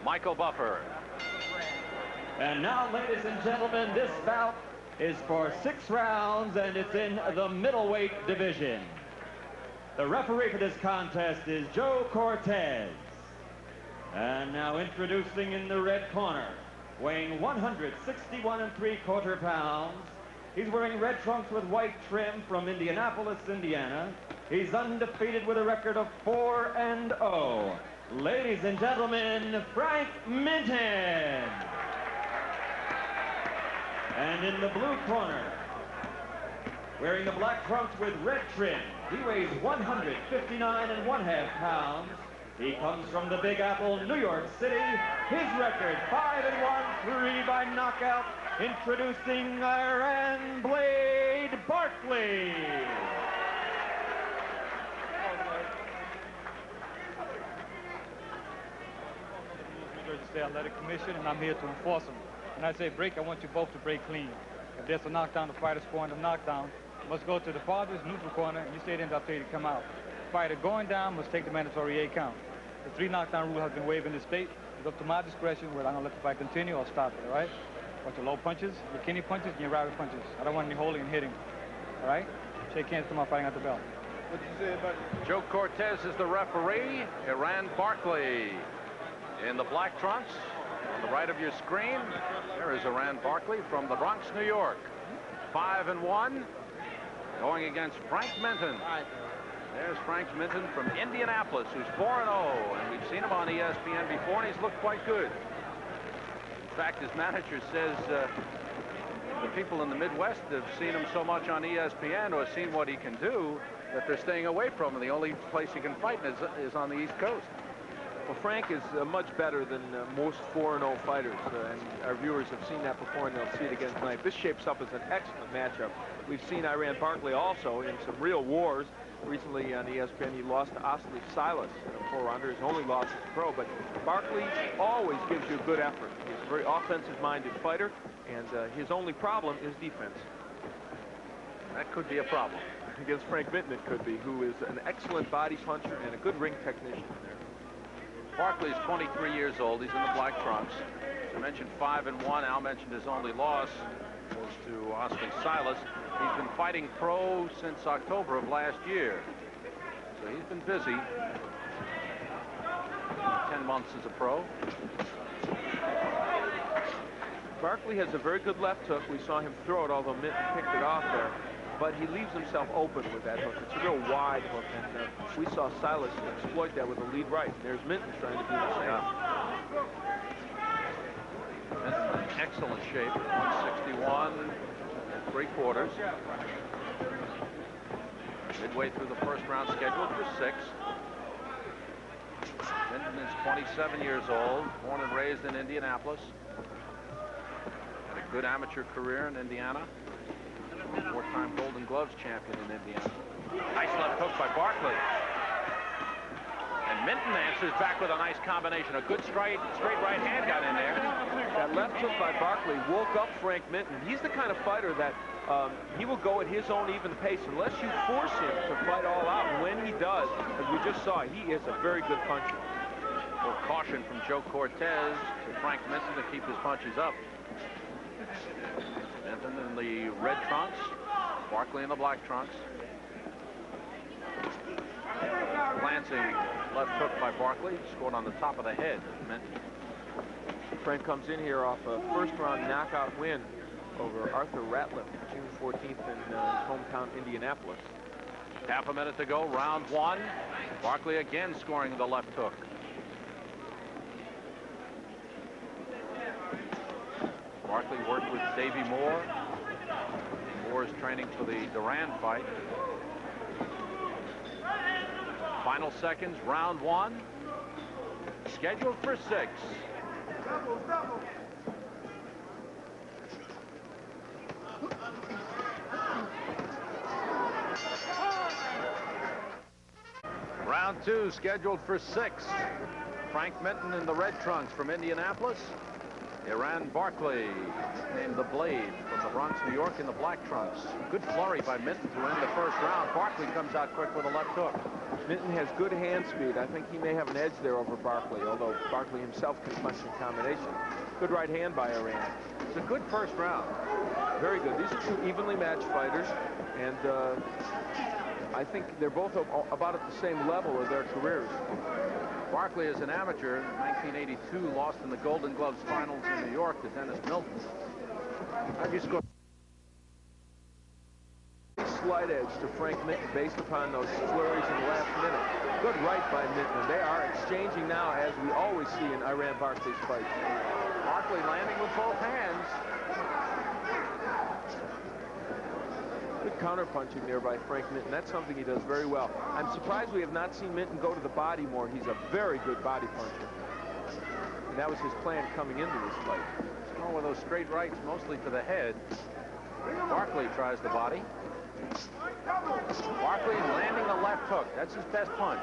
Michael Buffer. And now, ladies and gentlemen, this bout is for 6 rounds, and it's in the middleweight division. The referee for this contest is Joe Cortez. And now introducing in the red corner, weighing 161 3/4 pounds. He's wearing red trunks with white trim from Indianapolis, Indiana. He's undefeated with a record of 4-0. Ladies and gentlemen, Frank Minton. And in the blue corner, wearing the black trunks with red trim, he weighs 159 1/2 pounds. He comes from the Big Apple, New York City. His record, 5-1, 3 by knockout. Introducing Iran Barkley. New Jersey State Athletic Commission, and I'm here to enforce them. When I say break, I want you both to break clean. If there's a knockdown, the fighter scoring the knockdown must go to the farthest neutral corner, and you stay there until I tell you to come out. Fighter going down must take the mandatory 8 count. The 3 knockdown rule has been waived in the state. It's up to my discretion whether I'm going to let the fight continue or stop it, all right? Want your low punches, your kidney punches, and your rabbit punches. I don't want any holding and hitting, all right? Shake hands, come out fighting at the bell. What did you say about it? Joe Cortez is the referee. Iran Barkley in the black trunks. On the right of your screen, there is Iran Barkley from the Bronx, New York. 5-1, going against Frank Minton. There's Frank Minton from Indianapolis, who's 4-0, and we've seen him on ESPN before, and he's looked quite good. In fact, his manager says the people in the Midwest have seen him so much on ESPN or seen what he can do that they're staying away from him. The only place he can fight is on the East Coast. Well, Frank is much better than most 4-0 fighters, and our viewers have seen that before, and they'll see it again tonight. This shapes up as an excellent matchup. We've seen Iran Barkley also in some real wars. Recently on ESPN, he lost to Ostley Silas in a 4-rounder, his only loss as a pro, but Barkley always gives you a good effort. He's a very offensive-minded fighter, and his only problem is defense. That could be a problem. Against Frank Minton, it could be, who is an excellent body puncher and a good ring technician there. Barkley's 23 years old. He's in the black trunks. As I mentioned, 5-1. Al mentioned his only loss was to Oscar Silas. He's been fighting pro since October of last year. So he's been busy. 10 months as a pro. Barkley has a very good left hook. We saw him throw it, although Minton picked it off there. But he leaves himself open with that hook. It's a real wide hook, and we saw Silas exploit that with a lead right. There's Minton trying to do the same. Minton in excellent shape, 161 3/4. Midway through the first round, scheduled for 6. Minton is 27 years old, born and raised in Indianapolis. Had a good amateur career in Indiana. 4-time Golden Gloves champion in Indiana. Nice left hook by Barkley. And Minton answers back with a nice combination. A good straight right hand got in there. That left hook by Barkley woke up Frank Minton. He's the kind of fighter that he will go at his own even pace unless you force him to fight all out. And when he does, as we just saw, he is a very good puncher. A little caution from Joe Cortez to Frank Minton to keep his punches up. Minton in the red trunks, Barkley in the black trunks. Glancing left hook by Barkley, scored on the top of the head. Minton. Frank comes in here off a first-round knockout win over Arthur Ratliff, June 14th in his hometown, Indianapolis. Half a minute to go, round 1. Barkley again scoring the left hook. Barkley worked with Davey Moore. Moore's training for the Duran fight. Final seconds, round 1. Scheduled for 6. Round 2 scheduled for 6. Frank Minton in the red trunks from Indianapolis. Iran Barkley, named the Blade, from the Bronx, New York, in the black trunks. Good flurry by Minton to end the first round. Barkley comes out quick with a left hook. Minton has good hand speed. I think he may have an edge there over Barkley, although Barkley himself can punch in combination. Good right hand by Iran. It's a good first round. Very good. These are two evenly matched fighters, and I think they're both about at the same level of their careers. Barkley is an amateur. In 1982, lost in the Golden Gloves finals in New York to Dennis Milton. How'd you score? Slight edge to Frank Minton based upon those flurries in the last minute. Good right by Minton. They are exchanging now, as we always see in Iran Barkley's fights. Barkley landing with both hands. Good counter-punching there by Frank Minton. That's something he does very well. I'm surprised we have not seen Minton go to the body more. He's a very good body puncher. And that was his plan coming into this fight. Oh, with those straight rights, mostly to the head. Barkley tries the body. Barkley landing the left hook. That's his best punch.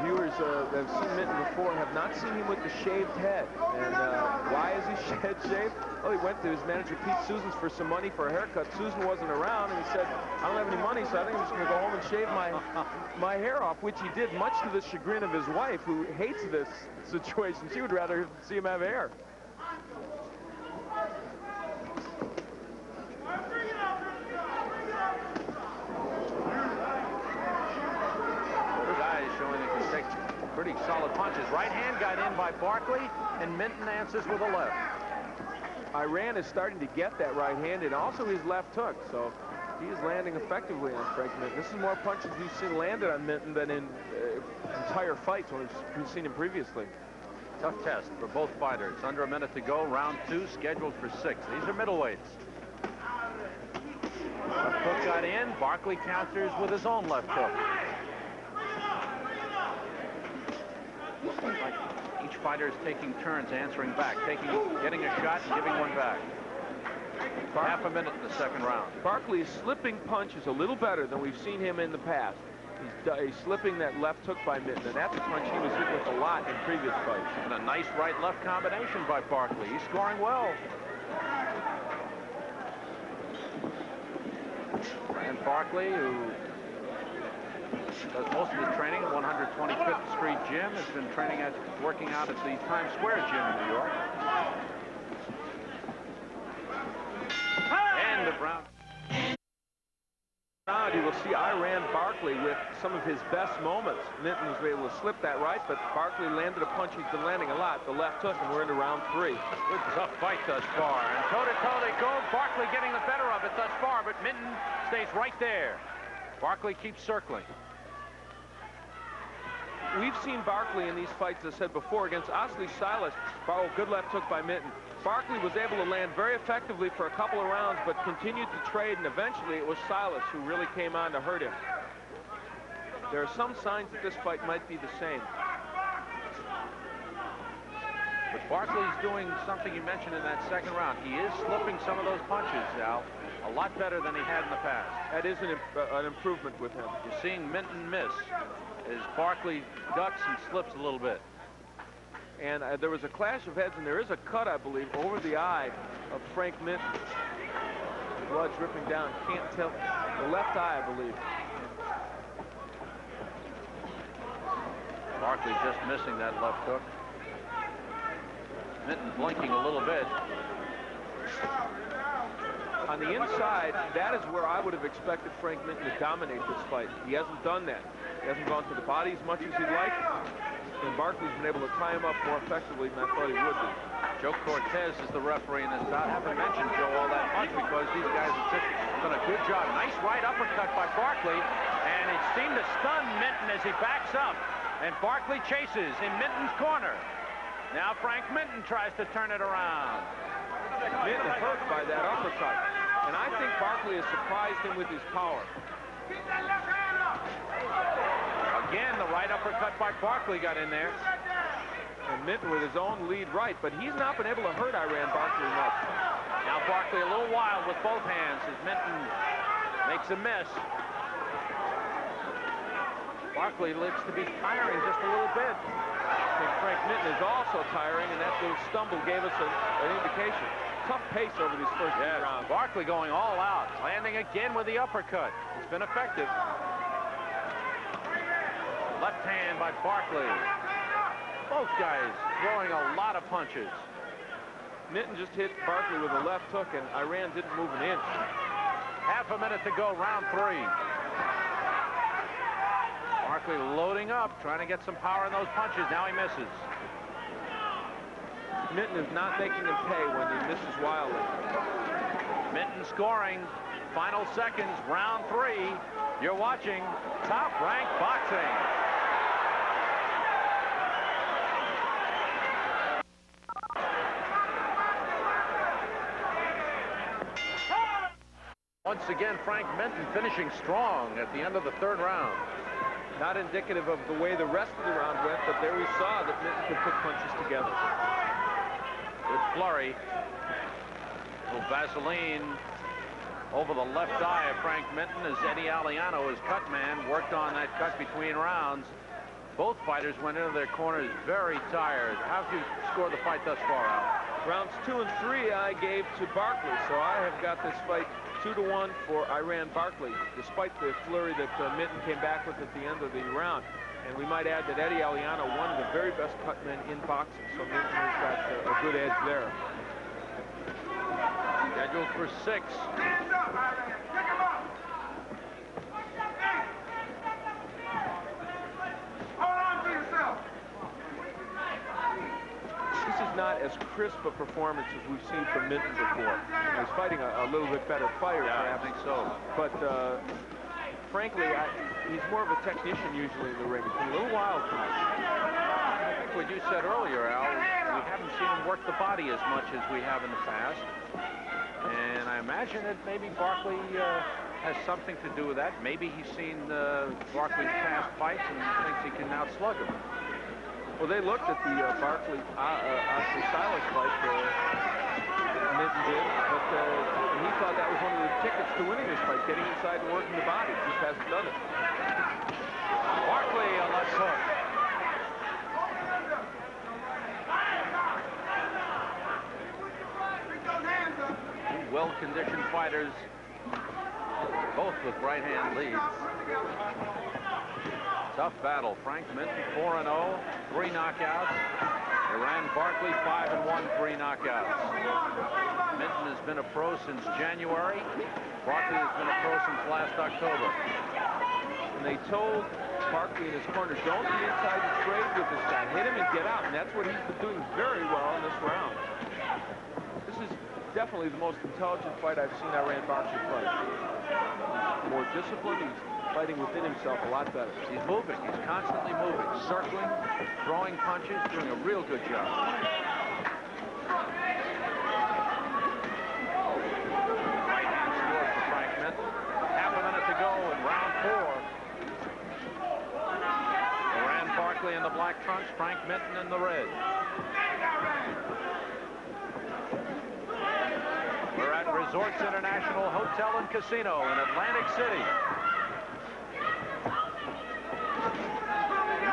Viewers that have seen Minton before have not seen him with the shaved head. And why is he shaved? Well, he went to his manager, Pete Susans, for some money for a haircut. Susan wasn't around, and he said, I don't have any money, so I think I'm just going to go home and shave my hair off, which he did, much to the chagrin of his wife, who hates this situation. She would rather see him have hair. Pretty solid punches. Right hand got in by Barkley, and Minton answers with a left. Iran is starting to get that right hand and also his left hook, so he is landing effectively on Frank Minton. This is more punches we've seen landed on Minton than in entire fights when we've seen him previously. Tough test for both fighters. Under a minute to go. Round 2 scheduled for 6. These are middleweights. Left hook got in. Barkley counters with his own left hook. Like each fighter is taking turns answering back, getting a shot and giving one back. Half a minute in the second round. Barkley's slipping punch is a little better than we've seen him in the past. He's slipping that left hook by Minton, and that's a punch he was hit with a lot in previous fights. And a nice right-left combination by Barkley. He's scoring well. And Barkley, who does most of his training at 125th Street Gym, has been working out at the Times Square Gym in New York. End of round. You will see Iran Barkley with some of his best moments. Minton was able to slip that right, but Barkley landed a punch he's been landing a lot, the left hook, and we're into round 3. Good tough fight thus far. And toe-to-toe they go. Barkley getting the better of it thus far, but Minton stays right there. Barkley keeps circling. We've seen Barkley in these fights, as I said before, against Osley Silas. Good left hook by Minton. Barkley was able to land very effectively for a couple of rounds, but continued to trade, and eventually it was Silas who really came on to hurt him. There are some signs that this fight might be the same. But Barkley's doing something you mentioned in that second round. He is slipping some of those punches, Al, a lot better than he had in the past. That is an improvement with him. You're seeing Minton miss as Barkley ducks and slips a little bit. And there was a clash of heads, and there is a cut, I believe, over the eye of Frank Minton. Blood dripping down. Can't tell. The left eye, I believe. Barkley just missing that left hook. Minton blinking a little bit. On the inside, that is where I would have expected Frank Minton to dominate this fight. He hasn't done that. He hasn't gone to the body as much as he'd like. And Barkley's been able to tie him up more effectively than I thought he would be. Joe Cortez is the referee in this bout. I haven't mentioned Joe all that much because these guys have just done a good job. Nice right uppercut by Barkley, and it seemed to stun Minton as he backs up. And Barkley chases in Minton's corner. Now Frank Minton tries to turn it around. Minton hurt by that uppercut. And I think Barkley has surprised him with his power. Again, the right uppercut by Barkley got in there. And Minton with his own lead right, but he's not been able to hurt Iran Barkley much. Now Barkley a little wild with both hands as Minton makes a miss. Barkley looks to be tiring just a little bit. I think Frank Minton is also tiring, and that little stumble gave us an indication. Tough pace over these first 2 rounds. Barkley going all out, landing again with the uppercut. It's been effective. Left hand by Barkley. Both guys throwing a lot of punches. Minton just hit Barkley with a left hook, and Iran didn't move an inch. Half a minute to go, round 3. Barkley loading up, trying to get some power in those punches. Now he misses. Minton is not making him pay when he misses wildly. Minton scoring. Final seconds, round 3. You're watching Top Rank Boxing. Once again, Frank Minton finishing strong at the end of the 3rd round. Not indicative of the way the rest of the round went, but there we saw that Minton could put punches together. Good flurry. Little Vaseline over the left eye of Frank Minton as Eddie Aliano, his cut man, worked on that cut between rounds. Both fighters went into their corners very tired. How have you scored the fight thus far, Al? Rounds 2 and 3 I gave to Barkley, so I have got this fight 2-1 for Iran Barkley, despite the flurry that Minton came back with at the end of the round. And we might add that Eddie Aliano, one of the very best cut men in boxing, so Minton has got a good edge there. Scheduled for 6. This is not as crisp a performance as we've seen from Minton before. He's fighting a little bit better fighter, Yeah, I think so. But frankly, he's more of a technician usually in the ring. It's a little wild for me. I think what you said earlier, Al, we haven't seen him work the body as much as we have in the past. And I imagine that maybe Barkley has something to do with that. Maybe he's seen Barkley's past fights and thinks he can outslug him. Well, they looked at the Barkley Oscar Silas fight, Minton did, but he thought that was one of the tickets to winning this fight, getting inside and working the body. Just hasn't done it. Barkley, a left hook. Two well-conditioned fighters, both with right-hand leads. Tough battle. Frank Minton, 4-0, 3 knockouts. Iran Barkley, 5-1, 3 knockouts. Minton has been a pro since January. Barkley has been a pro since last October. And they told Barkley in his corner, don't be inside the trade with this guy. Hit him and get out. And that's what he's been doing very well in this round. This is definitely the most intelligent fight I've seen Iran Barkley fight. He's more disciplined. He's fighting within himself a lot better. He's moving. He's constantly moving, circling, throwing punches, doing a real good job. Right hand score for Frank Minton. Half a minute to go in round 4. Iran Barkley in the black trunks, Frank Minton in the red. We're at Resorts International Hotel and Casino in Atlantic City.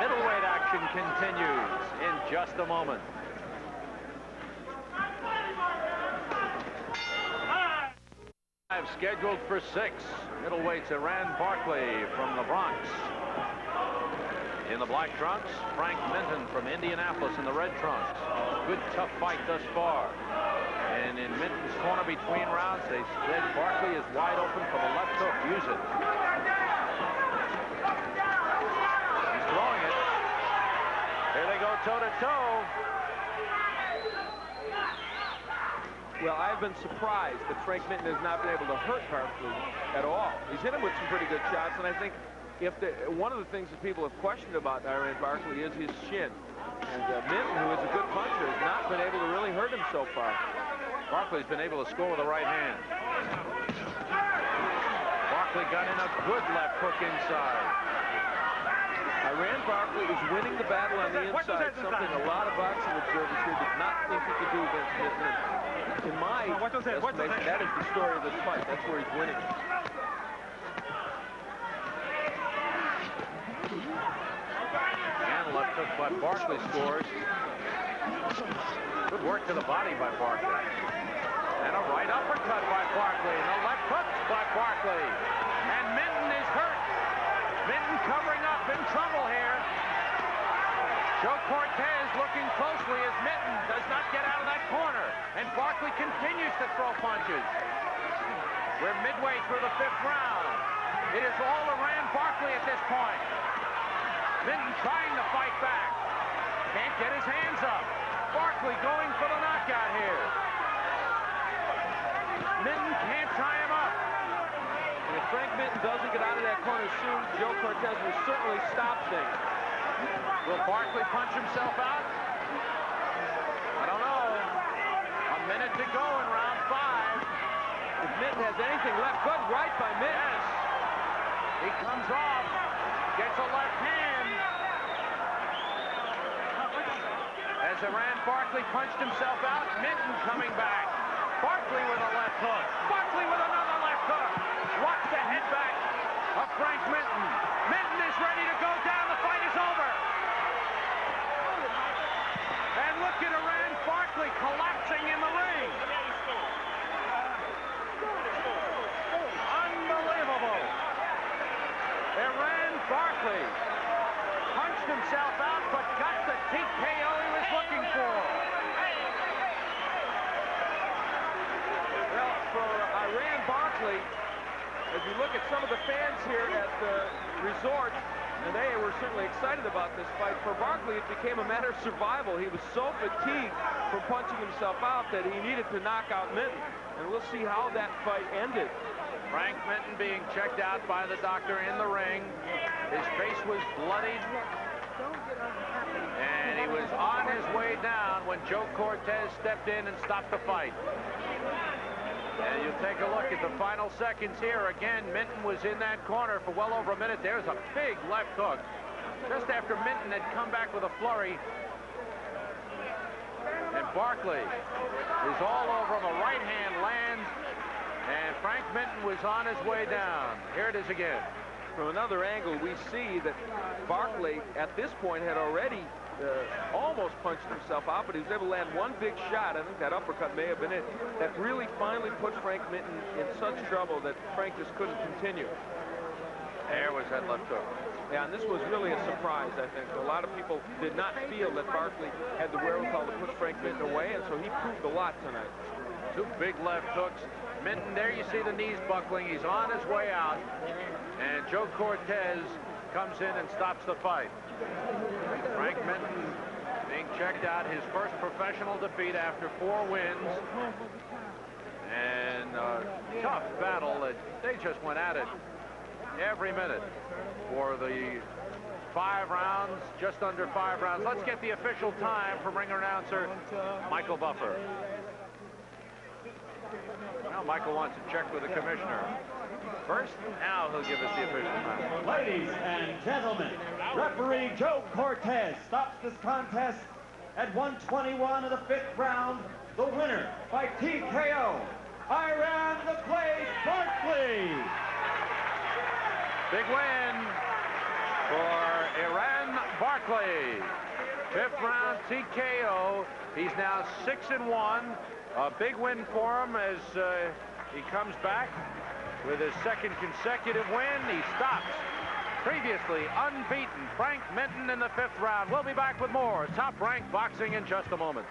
Middleweight action continues in just a moment. Scheduled for 6. Middleweights Iran Barkley from the Bronx. In the black trunks, Frank Minton from Indianapolis in the red trunks. Good tough fight thus far. And in Minton's corner between rounds, they said Barkley is wide open for the left hook. Use it. He's throwing it. Here they go toe-to-toe. Well, I've been surprised that Frank Minton has not been able to hurt Barkley at all. He's hit him with some pretty good shots, and I think one of the things that people have questioned about Iran Barkley is his chin. And Minton, who is a good puncher, has not been able to really hurt him so far. Barkley's been able to score with the right hand. Barkley got in a good left hook inside. Iran Barkley is winning the battle on the inside, something a lot of boxing observers here did not think he could do against Minton. In my estimation, that is the story of this fight. That's where he's winning. but Barkley scores. Good work to the body by Barkley. And a right uppercut by Barkley. And a left hook by Barkley. And Minton is hurt. Minton covering up, in trouble here. Joe Cortez looking closely as Minton does not get out of that corner. And Barkley continues to throw punches. We're midway through the 5th round. It is all Iran Barkley at this point. Minton trying to fight back. Can't get his hands up. Barkley going for the knockout here. Minton can't tie him up. And if Frank Minton doesn't get out of that corner soon, Joe Cortez will certainly stop things. Will Barkley punch himself out? I don't know. A minute to go in round 5. If Minton has anything left, good right by Minton. Yes. He comes off, gets a left hand. As Iran Barkley punched himself out, Minton coming back. Barkley with a left hook. Barkley with another left hook. Watch the head back of Frank Minton. Minton is ready to go down. The fight is over. And look at Iran Barkley collapsing in the ring. Unbelievable. Iran Barkley punched himself out, but got the TKO he was looking for. Well, for Iran Barkley, as you look at some of the fans here at the resort, and they were certainly excited about this fight, for Barkley it became a matter of survival. He was so fatigued from punching himself out that he needed to knock out Minton. And we'll see how that fight ended. Frank Minton being checked out by the doctor in the ring. His face was bloodied. And he was on his way down when Joe Cortez stepped in and stopped the fight. And you take a look at the final seconds here. Again, Minton was in that corner for well over a minute. There's a big left hook. Just after Minton had come back with a flurry. And Barkley is all over him. A right hand lands. And Frank Minton was on his way down. Here it is again. From another angle, we see that Barkley, at this point, had already almost punched himself out, but he was able to land one big shot. I think that uppercut may have been it. That really finally put Frank Minton in such trouble that Frank just couldn't continue. There was that left hook. Yeah, and this was really a surprise, I think. A lot of people did not feel that Barkley had the wherewithal to push Frank Minton away, and so he proved a lot tonight. Two big left hooks. Minton, there you see the knees buckling. He's on his way out. And Joe Cortez comes in and stops the fight. Frank Minton being checked out, his first professional defeat after 4 wins. And a tough battle. They just went at it every minute for the 5 rounds, just under 5 rounds. Let's get the official time from ring announcer Michael Buffer. Now Michael wants to check with the commissioner. First, now he'll give us the official time. Ladies and gentlemen, referee Joe Cortez stops this contest at 1:21 of the 5th round. The winner by TKO, Iran the Blade Barkley. Big win for Iran Barkley. 5th round TKO. He's now 6-1. A big win for him as he comes back with his 2nd consecutive win. He stops previously unbeaten Frank Minton in the 5th round. We'll be back with more Top Rank Boxing in just a moment.